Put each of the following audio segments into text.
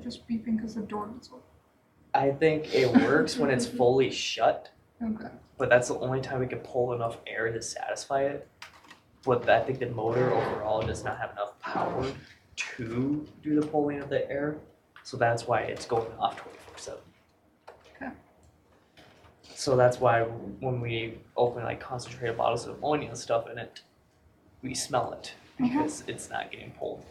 it just beeping because the door was open? I think it works when it's fully shut, Okay. but that's the only time we can pull enough air to satisfy it. But I think the motor overall does not have enough power to do the pulling of the air, so that's why it's going off 24/7. Okay. So that's why when we open like concentrated bottles of ammonia and stuff in it, we smell it because it's not getting pulled.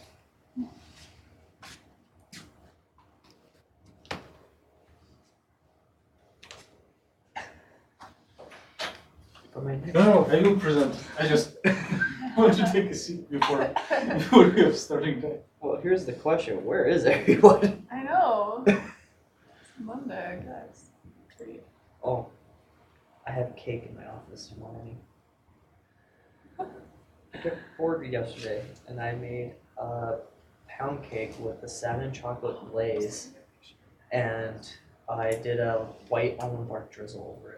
No, I will present. I just want to take a seat before we have starting day. Well, here's the question: where is everyone? I know. It's Monday, I guess. Great. Oh, I have cake in my office tomorrow morning. I took order yesterday, and I made a pound cake with a salmon chocolate glaze, and I did a white almond bark drizzle over it.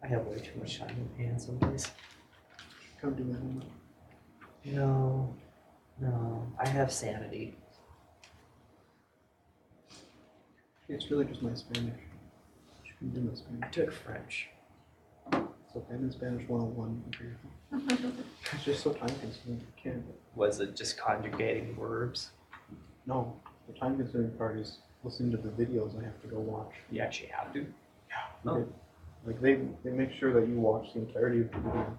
I have way too much time in my hands some days. Come do my homework. No, I have sanity. It's really just my Spanish. You can do my I Spanish. took French. So I'm in Spanish 101. It's just so time consuming. You can't. Was it just conjugating verbs? No, the time consuming part is listening to the videos I have to go watch. You actually have to? Yeah. Oh. Like they make sure that you watch the entirety of the video.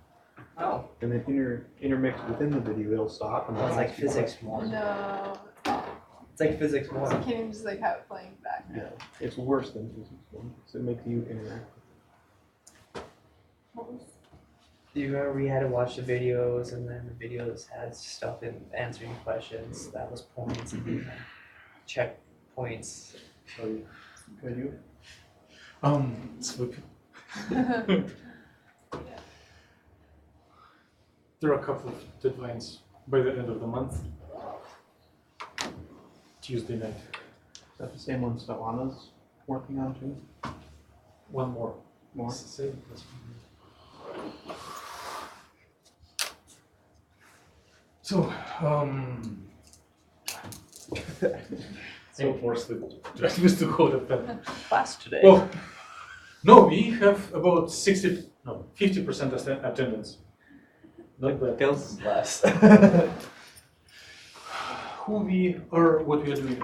Oh. And then intermixed within the video, it'll stop. And It's like physics more. No. It's like physics more. So you can't even just like have it playing back. Yeah, it's worse than physics one. So it makes you interact. What was Do you remember we had to watch the videos and then the videos had stuff in answering questions? That was points and checkpoints. So could you? Sleeping. There are a couple of deadlines by the end of the month. Tuesday night. Is that the same one Savannah's working on too? One more. More? Same. So, so more sleep. Just used to go to bed. Class today. Well, no, we have about 50% attendance. Not bad. Feels less. Who we are, what we are doing.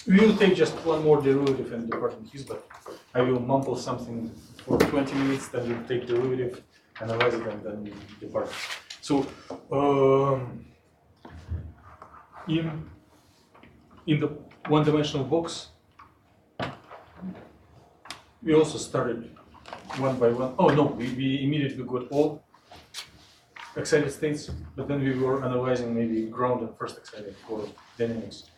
We will take just one more derivative and department keys, but I will mumble something for 20 minutes, then we'll take derivative, analyze it, and then depart. So, in the one-dimensional box, we also started one by one. Oh no, we immediately got all excited states, but then we were analyzing maybe ground and first excited for dynamics.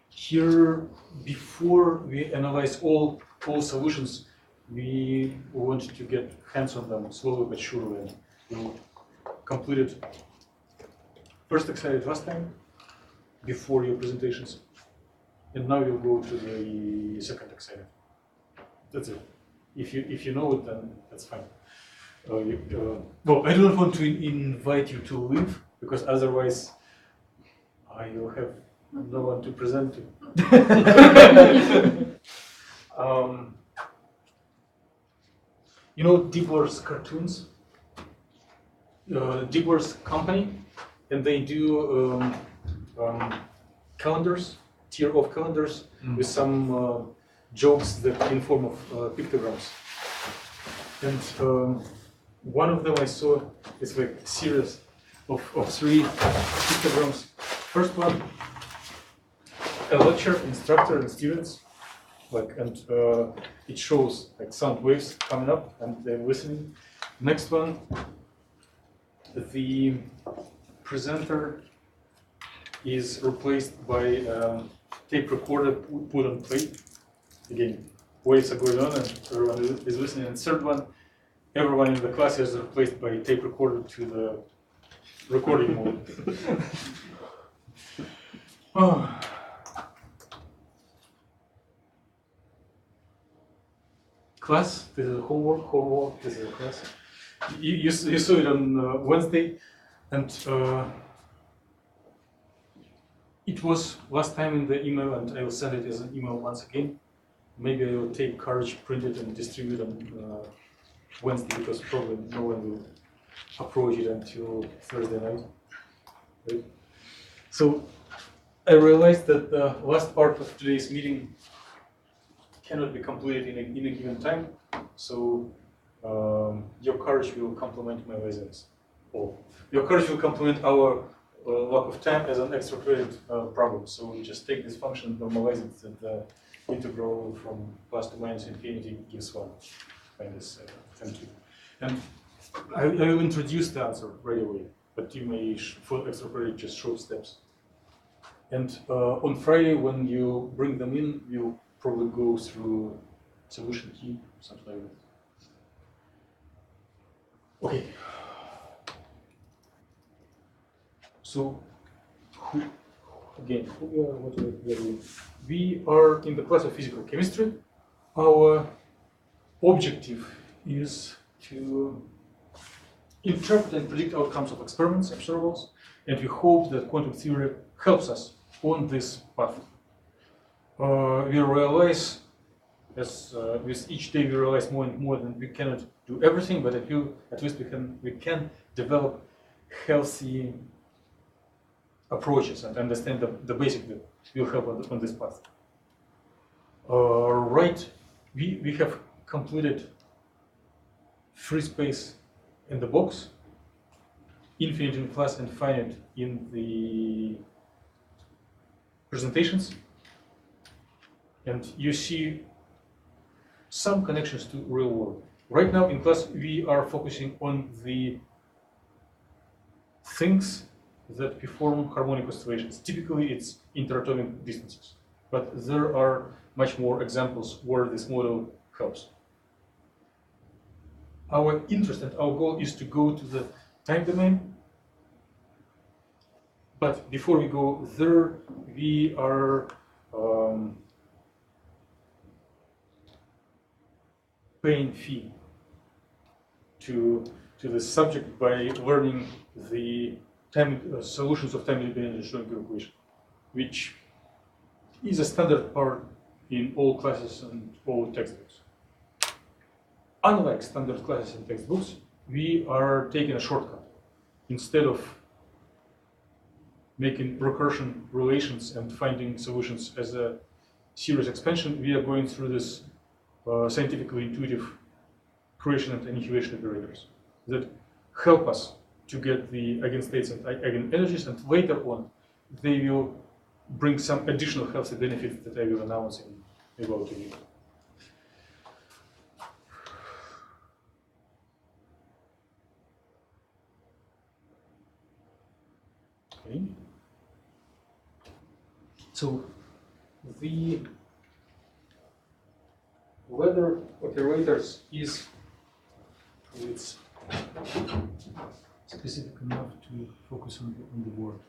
Here, before we analyze all solutions, we want to get hands on them slowly but surely. We completed first excited last time, before your presentations, and now we'll go to the second excited. That's it. If you know it, then that's fine. Well, I do not want to invite you to leave, because otherwise I will have no one to present to. You know Dibbler's cartoons? Dibbler's company, and they do calendars, tier of calendars with some jokes that in form of pictograms. And one of them I saw is like a series of 3 pictograms. First one, a lecture, instructor and students, and it shows like sound waves coming up and they're listening. Next one, the presenter is replaced by a tape recorder put on play. Again, waves are going on and everyone is listening. And third one, everyone in the class is replaced by a tape recorder to the recording mode. Oh. Class, this is homework, this is a class. You saw it on Wednesday, and It was last time in the email, and I will send it as an email once again. Maybe I will take courage, print it, and distribute on Wednesday, because probably no one will approach it until Thursday night. Right? So I realized that the last part of today's meeting cannot be completed in a given time. So your courage will complement my laziness. Or your courage will complement our lack of time as an extra credit problem. So we just take this function, normalize it, and the integral from plus to minus infinity gives 1. Minus 10 cubed. And I will introduce the answer right away, but you may, for extra credit, just short steps. And on Friday, when you bring them in, you'll probably go through solution key, something like that. Okay. So, again, who we are, what we are doing? We are in the class of physical chemistry. Our objective is to interpret and predict outcomes of experiments, observables, and we hope that quantum theory helps us on this path. We realize, as with each day we realize more and more that we cannot do everything, but at least we can develop healthy approaches and understand the basic that will help on this path. Right, we have completed free space in the box, infinite in class, and finite in the presentations. And you see some connections to real world. Right now in class, we are focusing on the things that perform harmonic oscillations. Typically, it's interatomic distances, but there are much more examples where this model helps. Our interest and our goal is to go to the time domain, but before we go there, we are paying fee to the subject by learning the solutions of time-dependent Schrödinger equation, which is a standard part in all classes and all textbooks. Unlike standard classes and textbooks, we are taking a shortcut. Instead of making recursion relations and finding solutions as a series expansion, we are going through this scientifically intuitive creation and annihilation operators that help us to get the eigenstates and eigenenergies, and later on they will bring some additional healthy benefits that I will announce in about a week. Okay. So the weather operators is it's specific enough to focus on the word.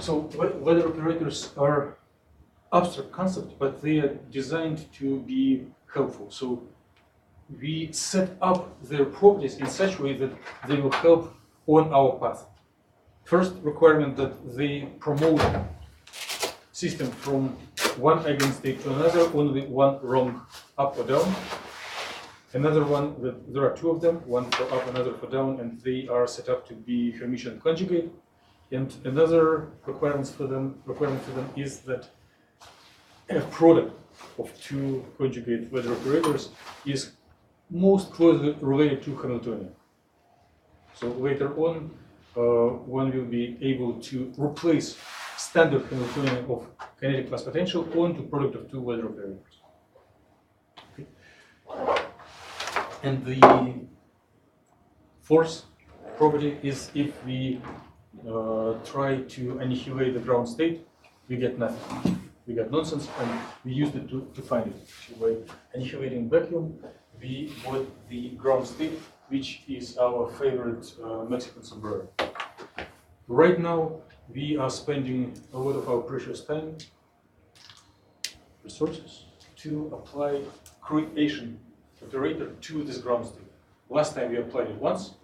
So weather operators are abstract concepts, but they are designed to be helpful. So we set up their properties in such a way that they will help on our path. First requirement that they promote system from one eigenstate to another, only one wrong up or down. Another one that there are two of them, one for up, another for down, and they are set up to be Hermitian conjugate. And another requirement for them is that a product of two conjugate weather operators is most closely related to Hamiltonian. So later on, one will be able to replace standard Hamiltonian of kinetic plus potential onto product of two weather operators. Okay. And the force property is if we try to annihilate the ground state, we get nothing. We get nonsense, and we used it to find it. So by annihilating vacuum, we got the ground state, which is our favorite Mexican sombrero. Right now, we are spending a lot of our precious time, resources, to apply creation operator to this ground state. Last time we applied it once.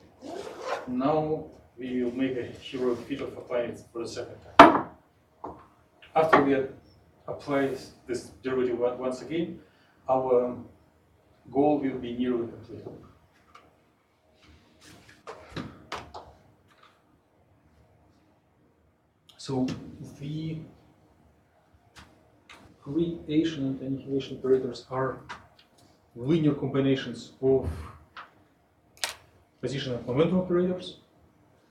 Now we will make a heroic feat of applying it for the second time. After we apply this derivative once again, our goal will be nearly complete. So the creation and annihilation operators are linear combinations of position and momentum operators,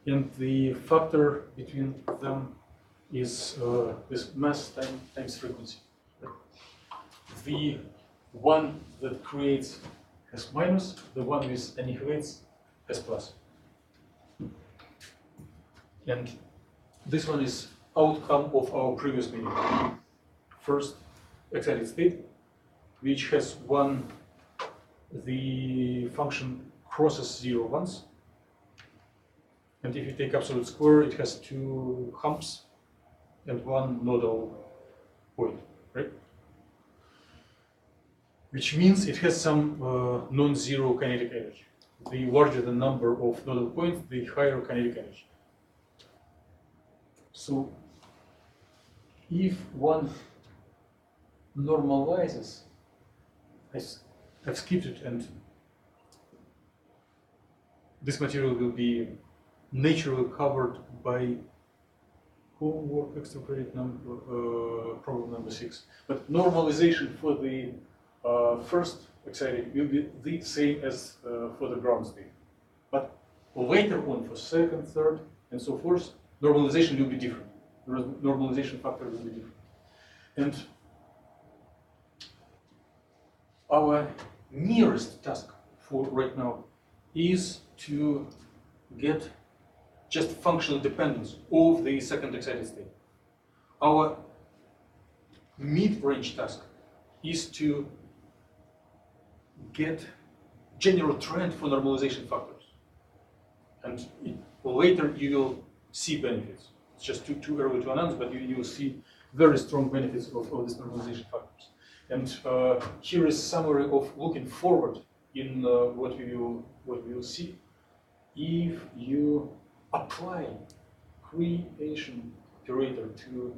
and the factor between them is this mass times frequency. The one that creates has minus, the one with annihilates has plus. And this one is outcome of our previous meeting. First excited state, which has one, the function crosses 0 once. And if you take absolute square, it has 2 humps and 1 nodal point, right? Which means it has some non-zero kinetic energy. The larger the number of nodal points, the higher kinetic energy. So if one normalizes, I've skipped it, and this material will be naturally covered by homework extra credit number, problem number 6. But normalization for the first excited will be the same as for the ground state. But later on, for second, third, and so forth, normalization will be different. The normalization factor will be different. And our nearest task for right now is to get just functional dependence of the second excited state. Our mid-range task is to get general trend for normalization factors. And later you will see benefits. It's just too early to announce, but you will see very strong benefits of these normalization factors. And here is summary of looking forward in what we will see. If you apply creation operator to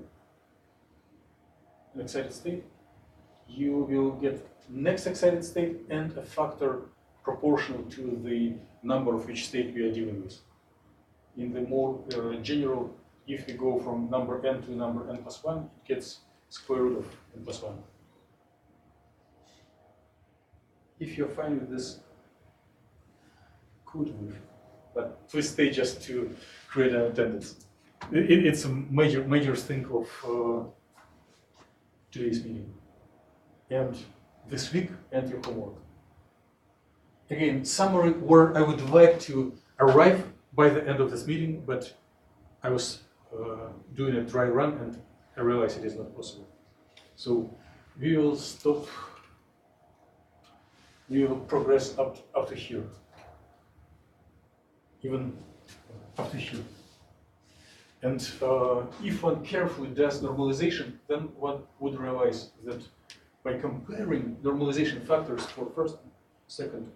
an excited state, you will get next excited state and a factor proportional to the number of each state we are dealing with. In the more general, if we go from number n to number n plus 1, it gets square root of n plus 1. If you're fine with this, could we? But please stay just to create an attendance. It's a major thing of today's meeting. And this week, and your homework. Again, summary where I would like to arrive by the end of this meeting, but I was doing a dry run and I realized it is not possible. So we will stop, we will progress up to here. Even up to here. And if one carefully does normalization, then one would realize that by comparing normalization factors for first, second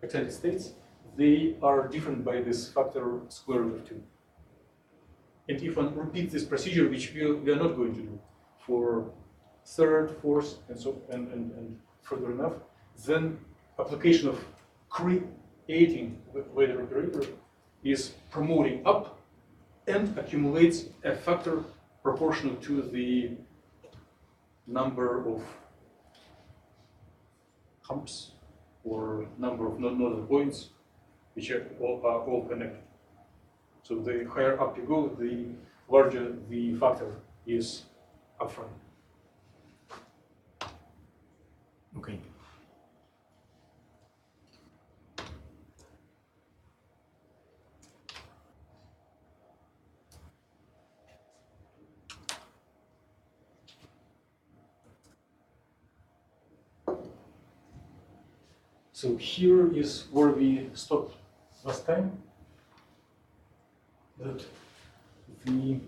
excited states, they are different by this factor square root of 2. And if one repeats this procedure, which we are not going to do for third, fourth, and so and further enough, then application of creating later operator is promoting up and accumulates a factor proportional to the number of humps or number of nodal points, which are all connected. So the higher up you go, the larger the factor is upfront. Okay. So here is where we stopped last time. That the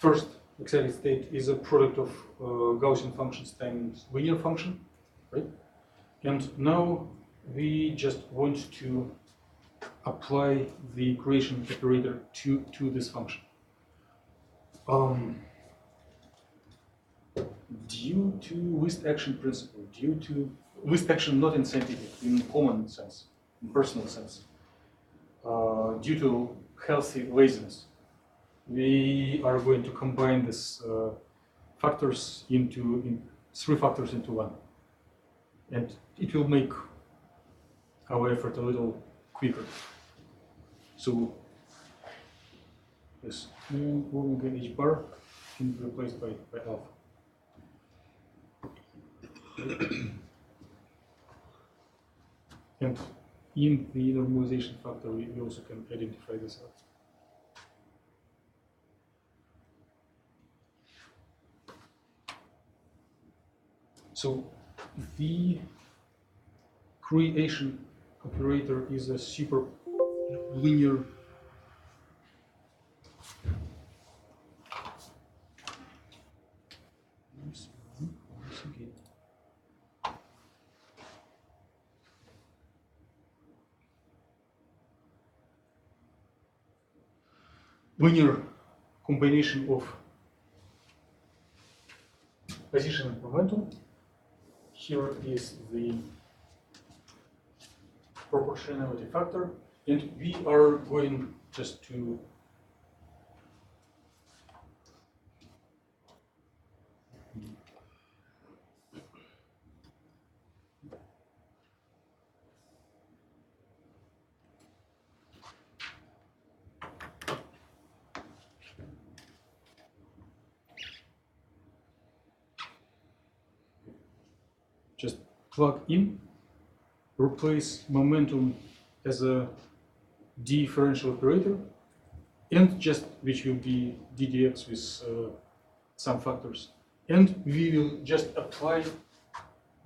first excited state is a product of Gaussian functions times linear function, right? And now we just want to apply the creation operator to this function. Due to list action principle, due to list action not in scientific, in common sense, in personal sense, due to healthy laziness, we are going to combine this factors three factors into one, and it will make our effort a little quicker. So this omega h bar can be replaced by alpha. And in the normalization factor, we also can identify this out. So the creation operator is a super linear linear combination of position and momentum. Here is the proportionality factor, and we are going just to just plug in, replace momentum as a differential operator, and just which will be ddx with some factors, and we will just apply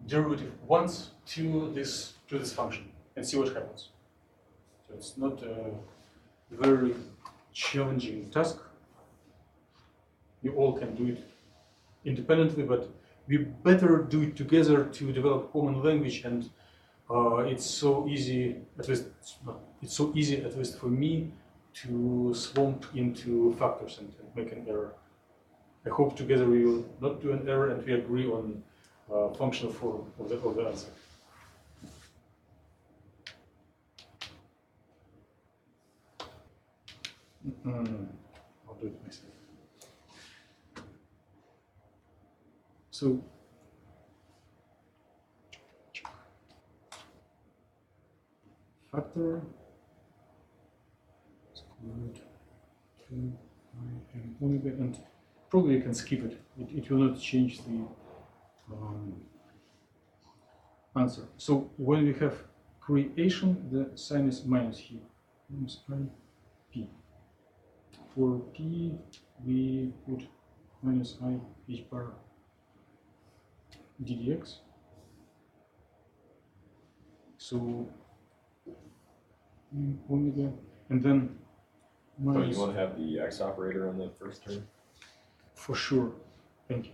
derivative once to this function and see what happens. So it's not a very challenging task. You all can do it independently, but we better do it together to develop common language, and it's so easy, at least for me, to swamp into factors and make an error. I hope together we will not do an error and we agree on functional form of the answer. I'll do it myself. So factor squared 2 and omega, and probably you can skip it. It will not change the answer. So when we have creation, the sign is minus here, minus I p. For p, we put minus I h bar ddx. So omega, and then minus. Oh, you want to have the x operator on the first term? For sure. Thank you.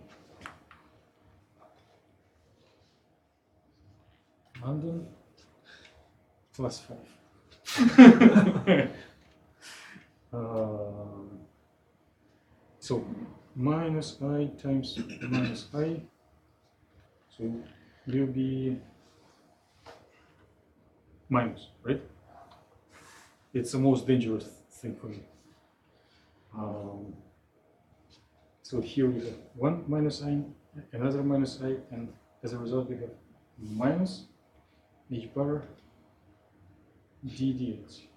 London plus 5. So minus I times minus I. So will be minus, right? It's the most dangerous thing for me. So here we have one minus I, another minus I, and as a result we have minus h bar d dx.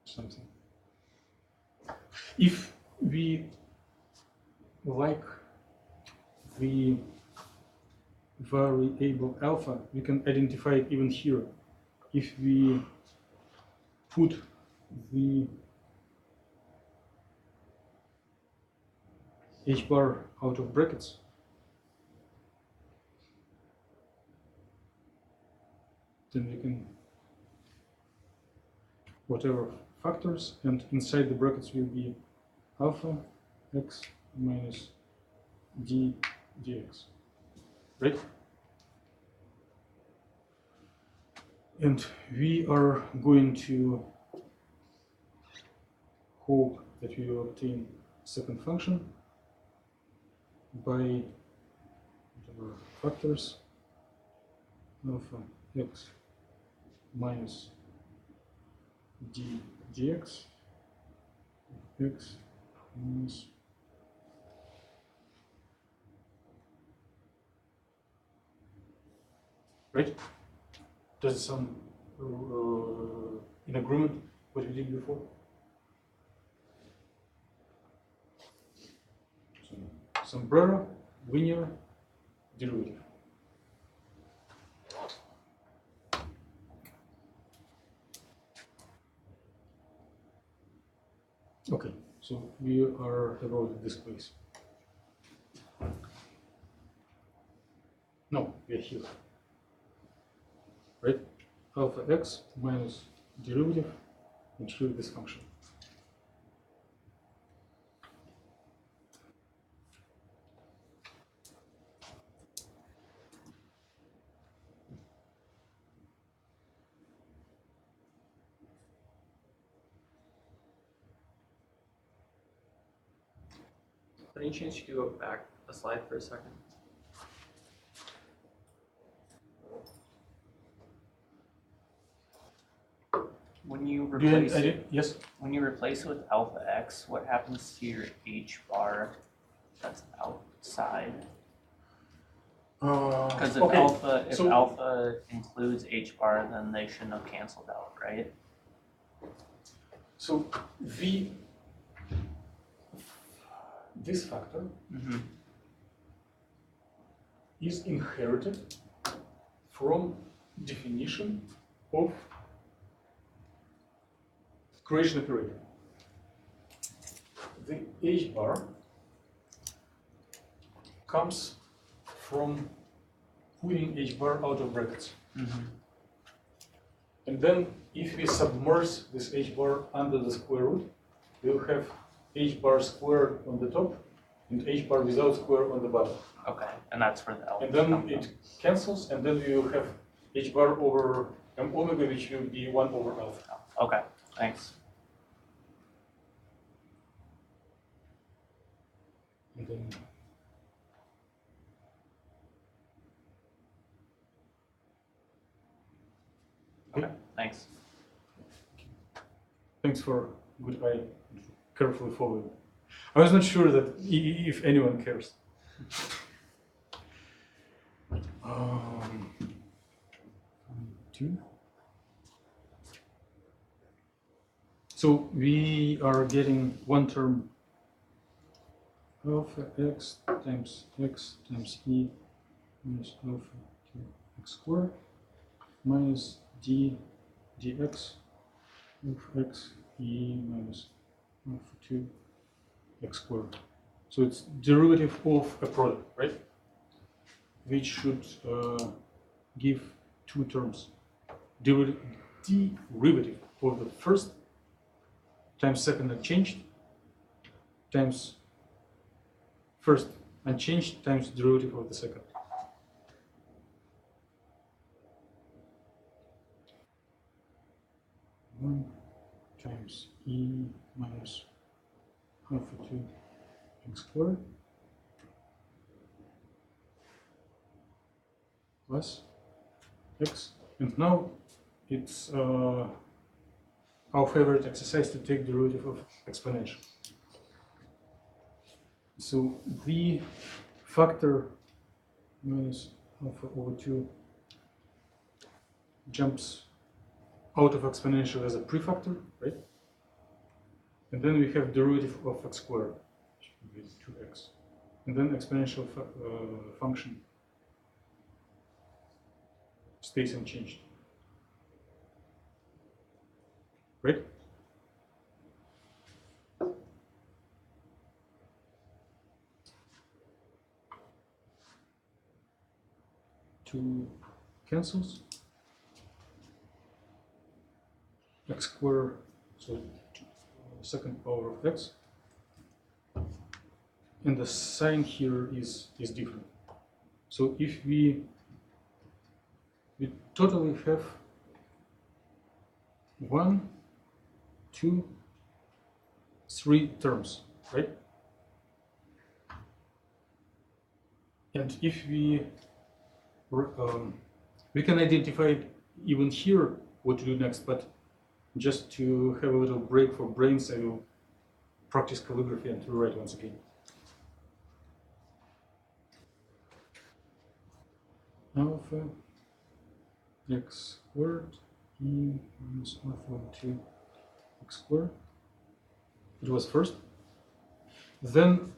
Something. If we like the variable alpha, we can identify it even here. If we put the h bar out of brackets, then we can whatever factors, and inside the brackets will be alpha x minus d dx, right? And we are going to hope that we will obtain second function by whatever factors alpha x minus d dx x minus right? Does it sound in agreement what we did before? So, sombrero, linear, derivative. Okay, so we are about this place. No, we are here. Right? Alpha x minus derivative, and here this function. Any chance you could go back a slide for a second? When you replace Yes. when you replace it with alpha x, what happens to your h bar that's outside? Because if okay. alpha includes h bar, then they shouldn't have canceled out, right? So this factor is inherited from definition of creation operator. The h bar comes from putting h bar out of brackets. And then if we submerge this h bar under the square root, we'll have h bar squared on the top and h bar without square on the bottom. Okay, and that's for the alpha. And then it cancels, and then we will have h bar over omega, which will be 1 over alpha. Okay, thanks. And then Okay, thanks. thanks for good eye, carefully following. I was not sure that if anyone cares. Two. So we are getting one term alpha x times e minus alpha 2x squared minus d dx of x e minus alpha 2x squared. So it's derivative of a product, right? Which should give two terms. Derivative of the first times second unchanged times first unchanged times derivative of the second. One times e minus alpha 2x squared plus x, and now it's our favorite exercise to take derivative of exponential. So the factor minus alpha over 2 jumps out of exponential as a prefactor, right? And then we have derivative of x squared, which would be 2x. And then exponential function stays unchanged. Right? Two cancels. x squared, so second power of x, and the sign here is different. So if we totally have 1, 2, 3 terms, right? And if we can identify even here what to do next, but just to have a little break for brains, I will practice calligraphy and rewrite once again. Alpha x squared e minus alpha 2 x squared. It was first. Then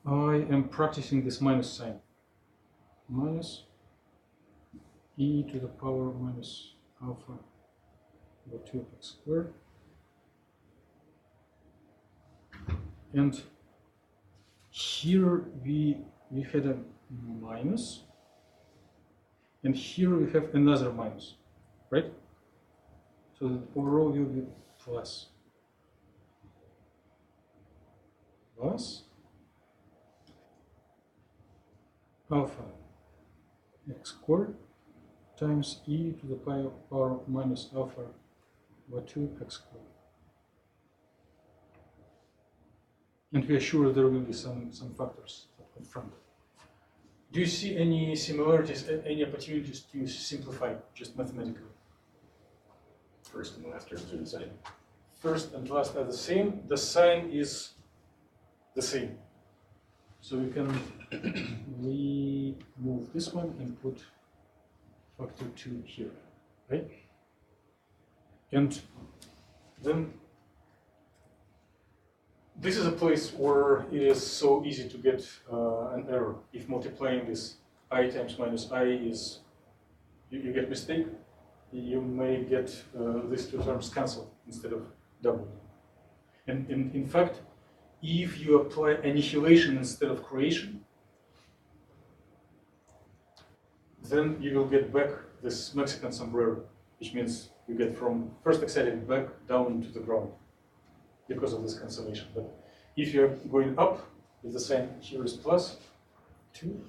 I am practicing this minus sign. Minus e to the power minus alpha over 2x squared. And here we had a minus, and here we have another minus, right? So the overall will be plus alpha x squared times e to the power minus alpha over 2x squared. And we are sure there will be some factors up front. Do you see any similarities, any opportunities to simplify just mathematically? First and last terms are the same. First and last are the same. The sign is the same. So we can remove this one and put factor 2 here, right? And then this is a place where it is so easy to get an error. If multiplying this I times minus I is, you get mistake, you may get these two terms cancelled instead of doubled. And in fact, if you apply annihilation instead of creation, then you will get back this Mexican sombrero, which means you get from first excited back down to the ground because of this cancellation. But if you're going up with the sign here is plus 2,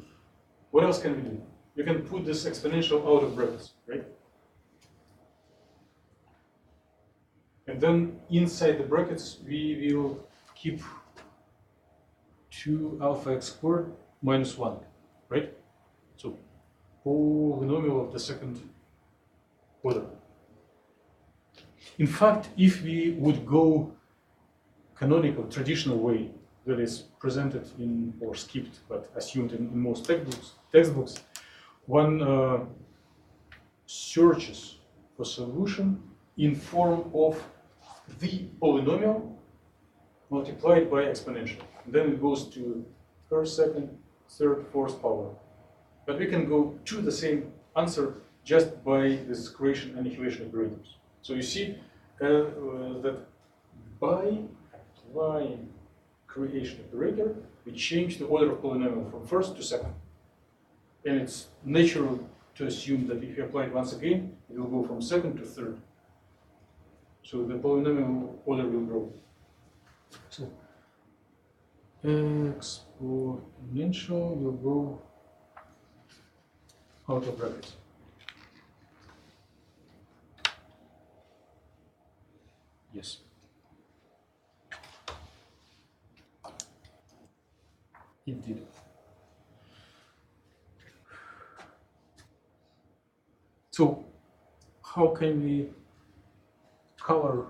what else can we do? You can put this exponential out of brackets, right? And then inside the brackets, we will keep 2 alpha x squared minus 1, right? So polynomial of the second order. In fact, if we would go canonical, traditional way that is presented in, or skipped, but assumed in most textbooks, one searches for solution in form of the polynomial multiplied by exponential. Then it goes to first, second, third, fourth power. But we can go to the same answer just by this creation annihilation operators. So you see that by applying creation operator, we change the order of polynomial from first to second. And it's natural to assume that if you apply it once again, it will go from second to third. So the polynomial order will grow. So exponential will go out of brackets. Yes. Indeed. So, how can we color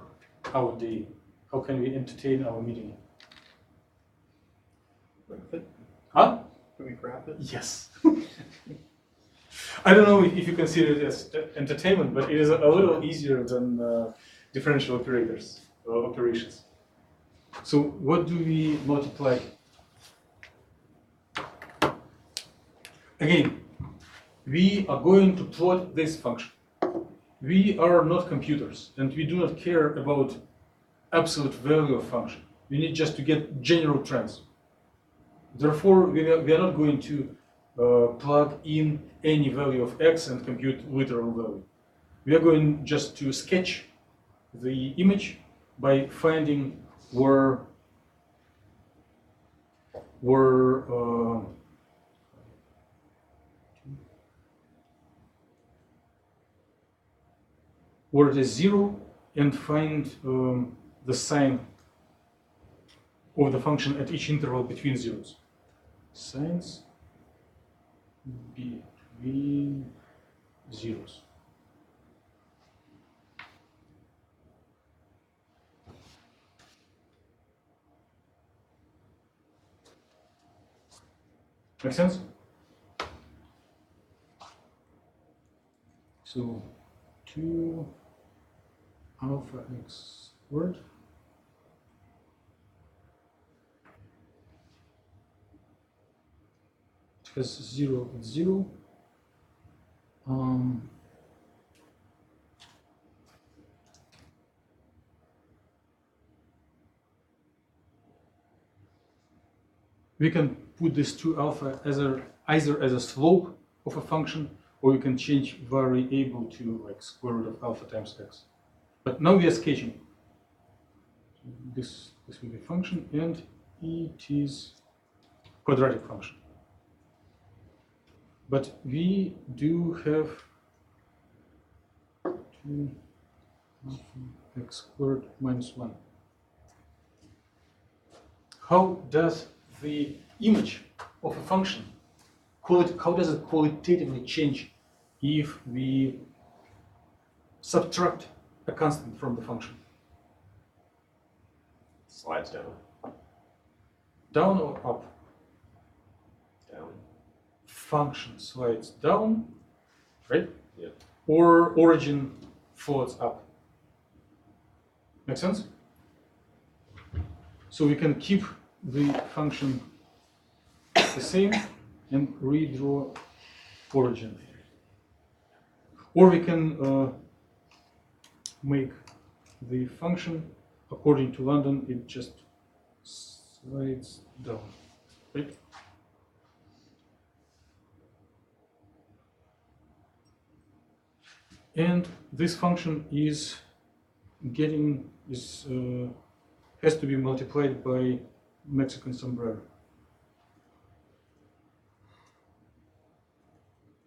our day? How can we entertain our meeting? Huh? Can we graph it? Yes. I don't know if you consider it as entertainment, but it is a little easier than differential operators operations. So what do we multiply? Again, we are going to plot this function. We are not computers, and we do not care about absolute value of function. We need just to get general trends. Therefore, we are not going to plug in any value of x and compute literal value. We are going just to sketch the image by finding where it is 0 and find the sign of the function at each interval between zeros. Signs between zeros. Make sense? So 2 alpha x squared has 0 and 0. We can put this 2 alpha either as a slope of a function, or you can change variable to like square root of alpha times x. But now we are sketching. This will be function, and it is quadratic function. But we do have 2 alpha x squared minus 1. How does the image of a function, how does it qualitatively change if we subtract a constant from the function? Slides down. Down or up? Down. Function slides down, right? Yeah. Or origin floats up. Make sense? So we can keep the function the same and redraw origin. Or we can make the function according to London, it just slides down, right? And this function is has to be multiplied by Mexican sombrero,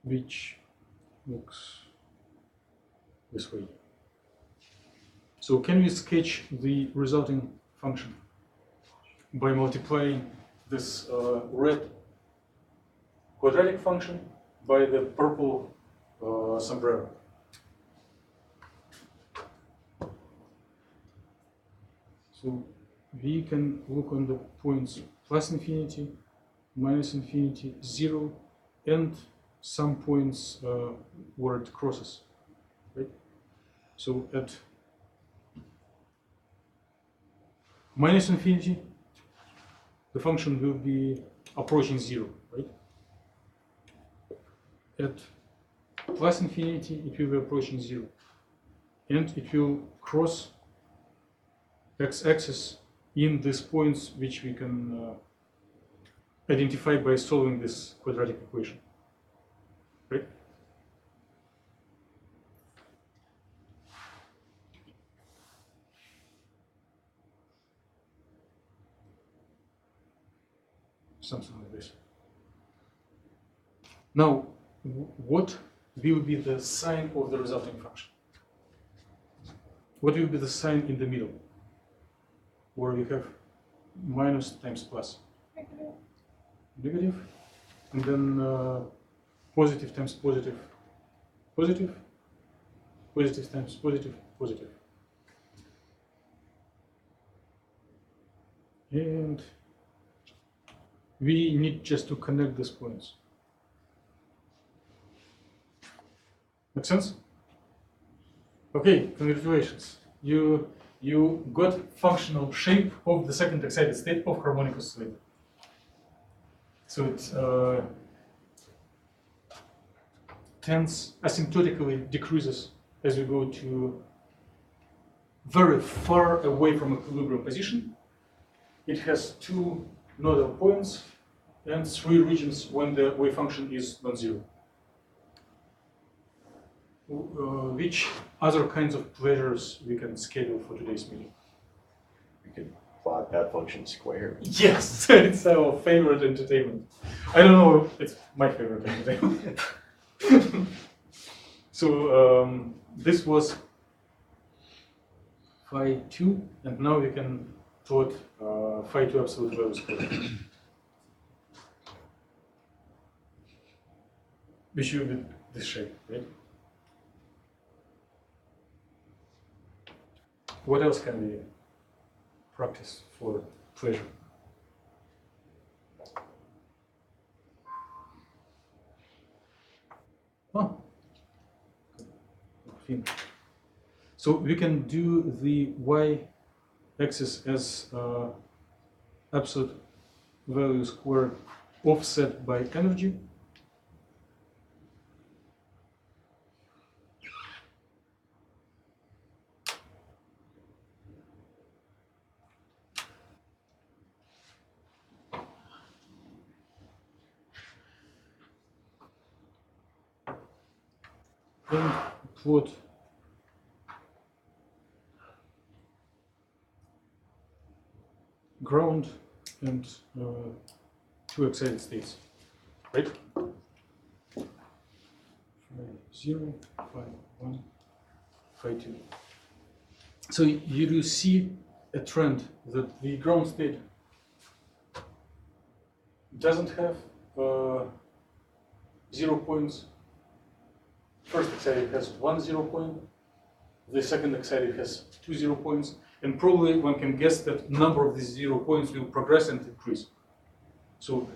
which looks this way. So can we sketch the resulting function by multiplying this red quadratic function by the purple sombrero? So we can look on the points plus infinity, minus infinity, 0, and some points where it crosses, right? So at minus infinity, the function will be approaching 0, right? At plus infinity, it will be approaching 0. And it will cross x-axis in these points, which we can identify by solving this quadratic equation, right? Something like this. Now, what will be the sign of the resulting function? What will be the sign in the middle, where we have minus times plus? Negative, and then positive times positive, positive, positive times positive, positive. And we need just to connect these points. Make sense? Okay, congratulations. You got functional shape of the second excited state of harmonic oscillator. So it tends asymptotically decreases as we go to very far away from equilibrium position. It has 2 nodal points and 3 regions when the wave function is non-zero. which other kinds of pleasures we can schedule for today's meeting? We could plot that function square. Yes, it's our favorite entertainment. I don't know, it's my favorite entertainment. So this was phi 2, and now we can plot phi 2 absolute value squared. Which will be this shape, right? What else can we practice for pleasure? Oh. So we can do the y-axis as absolute value squared offset by energy. And plot ground and two excited states, right? Phi 0, phi 1, phi 2. So you do see a trend that the ground state doesn't have 0 points. First excited has 1 0 point, the second excited has 2 0 points, and probably one can guess that number of these 0 points will progress and increase. So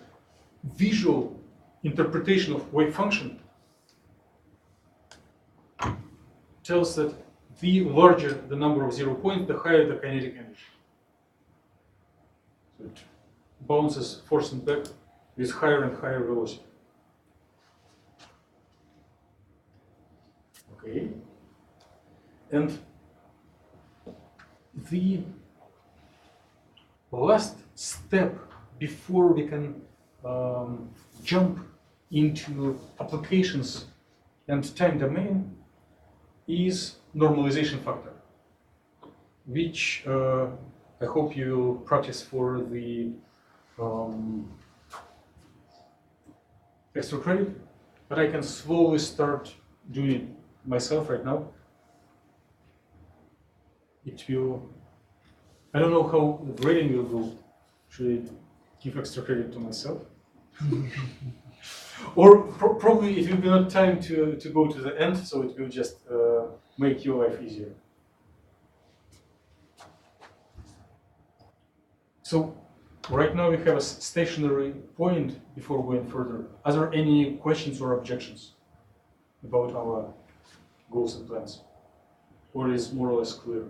visual interpretation of wave function tells that the larger the number of 0 points, the higher the kinetic energy. So it bounces forth and back with higher and higher velocity. Okay. And the last step before we can jump into applications and time domain is normalization factor, which I hope you will practice for the extra credit, but I can slowly start doing it myself right now. It will, I don't know how the grading will go. Should I give extra credit to myself? Or probably it will be not time to go to the end, so it will just make your life easier. So right now we have a stationary point before going further. Are there any questions or objections about our goals and plans? Or is more or less clear?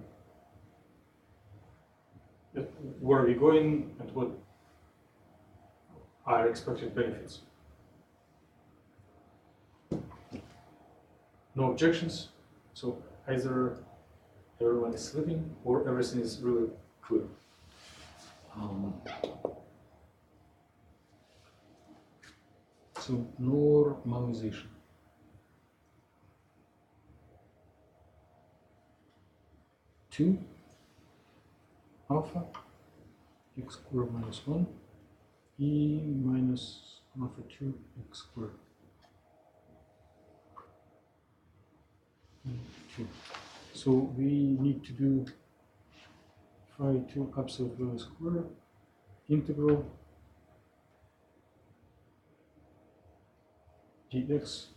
Where are we going and what are expected benefits? No objections? So either everyone is sleeping or everything is really clear. So normalization. Two alpha x squared minus 1 e minus alpha 2 x squared. 2. So we need to do phi 2 absolute value squared integral dx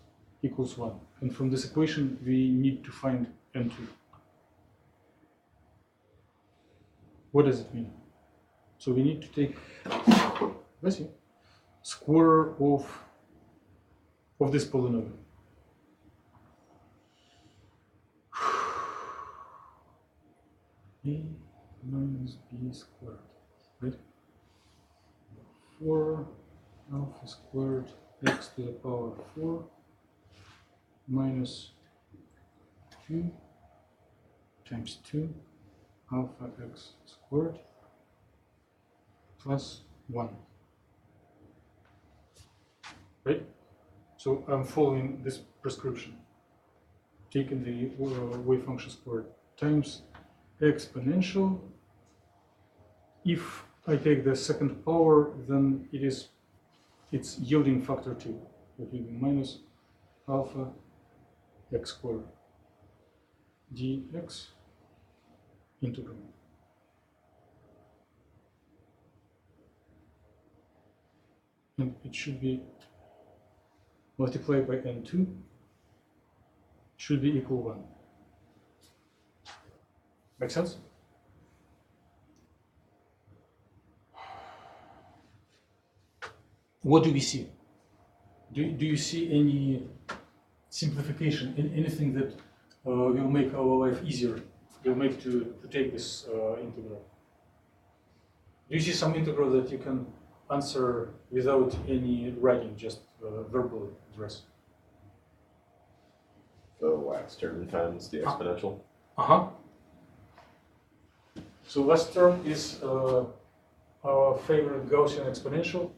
equals 1. And from this equation we need to find n2. What does it mean? So we need to take square of this polynomial. A minus b squared, right? 4 alpha squared x to the power 4 minus 2 times 2 alpha x squared plus 1. Right? So I'm following this prescription. taking the wave function squared times exponential. If I take the second power, then it's yielding factor 2. It will be minus alpha x squared dx integral. And it should be multiplied by n2, should be equal 1. Make sense? What do we see? Do you see any simplification, anything that will make our life easier, will make to take this integral? Do you see some integral that you can answer without any writing, just verbal address? The last term times the exponential. Uh-huh. So last term is our favorite Gaussian exponential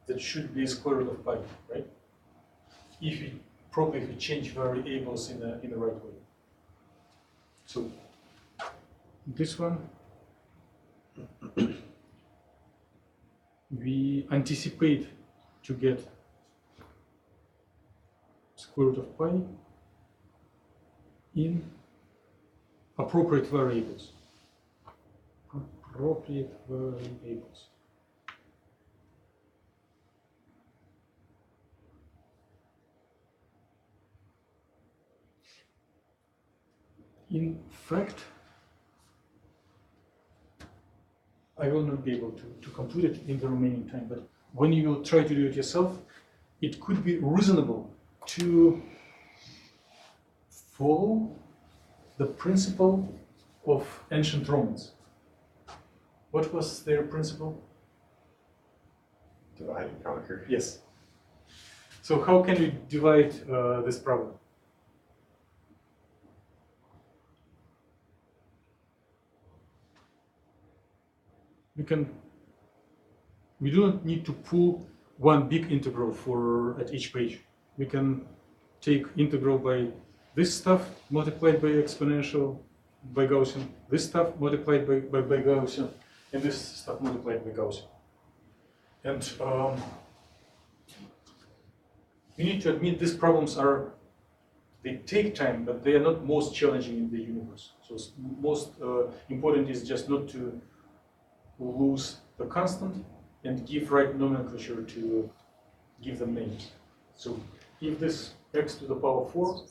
that should be square root of pi, right? If we change variables in the right way. So this one we anticipate to get square root of pi in appropriate variables. Appropriate variables. In fact, I will not be able to complete it in the remaining time, but when you will try to do it yourself, it could be reasonable to follow the principle of ancient Romans. What was their principle? Divide and conquer. Yes. So how can we divide this problem? We do not need to pull one big integral at each page. We can take integral by this stuff multiplied by exponential by Gaussian, this stuff multiplied by Gaussian, and this stuff multiplied by Gaussian. And we need to admit these problems they take time, but they are not most challenging in the universe. So most important is just not to lose the constant and give right nomenclature to give them names. So if this x to the power 4,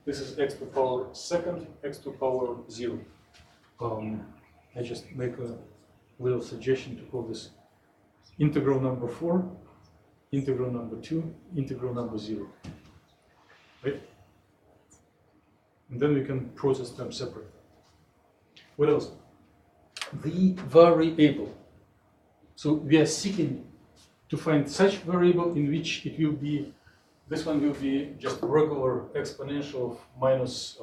this is x to the power second, x to the power 0. I just make a little suggestion to call this integral number 4, integral number 2, integral number 0. Right? And then we can process them separately. What else? The variable. So we are seeking to find such variable in which it will be, this one will be just regular exponential of minus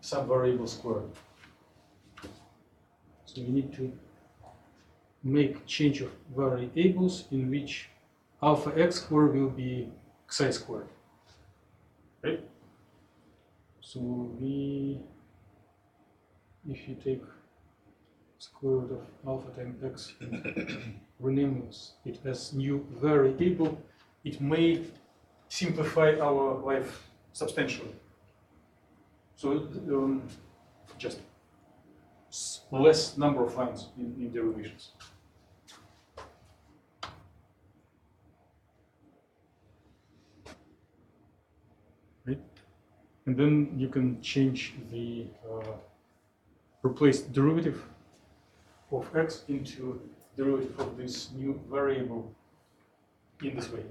some variable squared. So we need to make change of variables in which alpha x squared will be xi squared. Right? So if you take square root of alpha times x and rename it as new variable, it may simplify our life substantially. So just less number of lines in derivations. Right? And then you can change the replace derivative of x into derivative of this new variable in this way.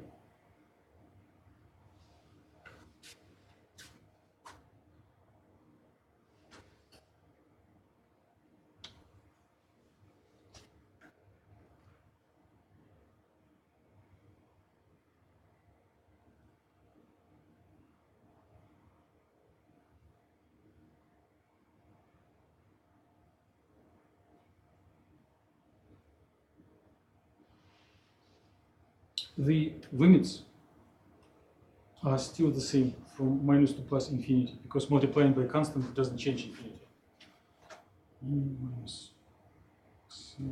The limits are still the same from minus to plus infinity, because multiplying by constant doesn't change infinity. E minus c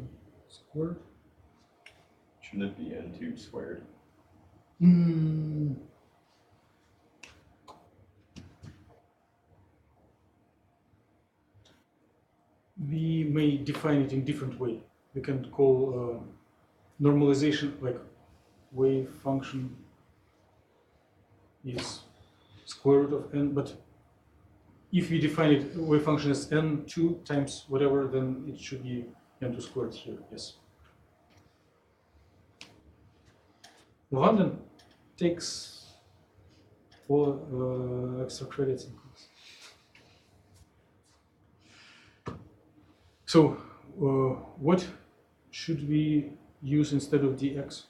squared. Shouldn't it be n2 squared? We may define it in different way. We can call normalization like wave function is square root of n, but if we define it wave function as n2 times whatever, then it should be n2 squared here, yes. London takes all extra credits in class. So what should we use instead of dx?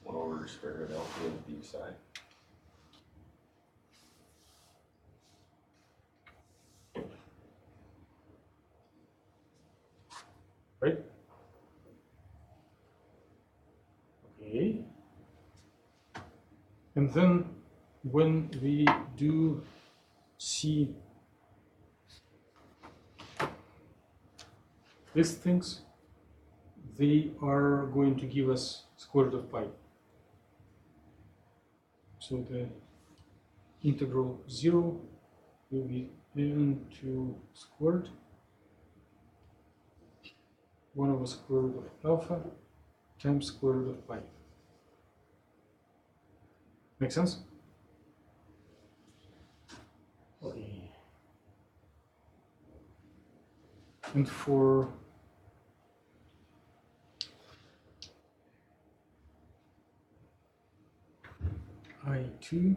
1 over square root alpha of d psi. Right? Okay. And then when we do see these things, they are going to give us square root of pi. So the integral 0 will be n2 squared 1 over square root of alpha times square root of pi. Make sense? Okay. And for I2,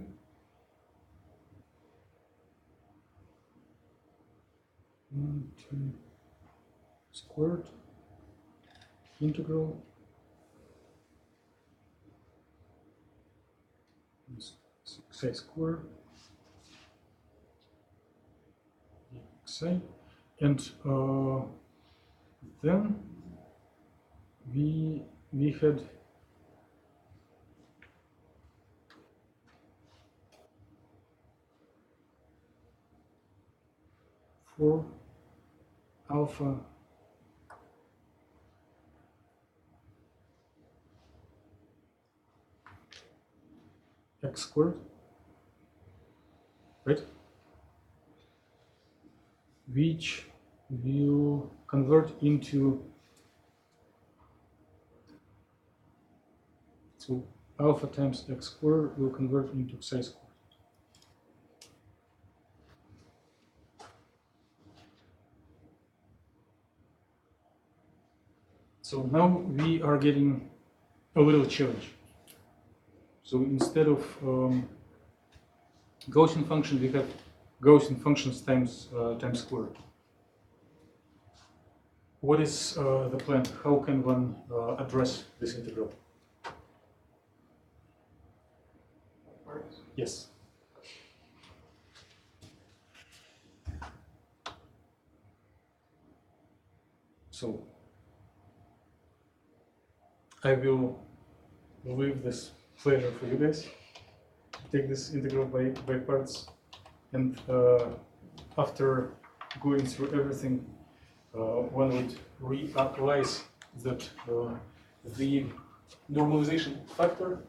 n2 squared integral xi squared xi, and then we had for alpha x squared, right? Which will convert into, so alpha times x squared will convert into xi squared. So now we are getting a little challenge. So instead of Gaussian function, we have Gaussian functions times squared. What is the plan? How can one address this integral? Yes. So I will leave this pleasure for you guys. Take this integral by parts, and after going through everything, one would realize that the normalization factor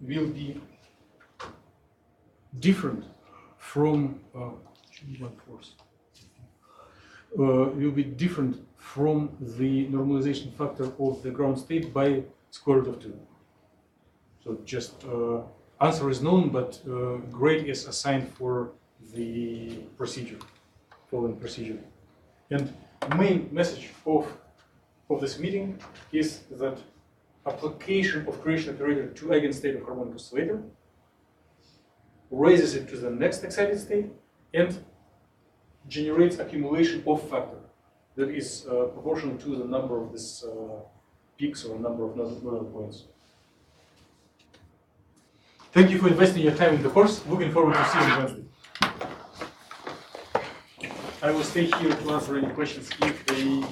will be different from will be different from the normalization factor of the ground state by square root of 2. So just answer is known, but grade is assigned for the procedure, following procedure. And main message of this meeting is that application of creation operator to eigenstate of harmonic oscillator raises it to the next excited state and generates accumulation of factor that is proportional to the number of these peaks or number of nodal points. Thank you for investing your time in the course. Looking forward to seeing you on Wednesday. I will stay here to answer any questions if they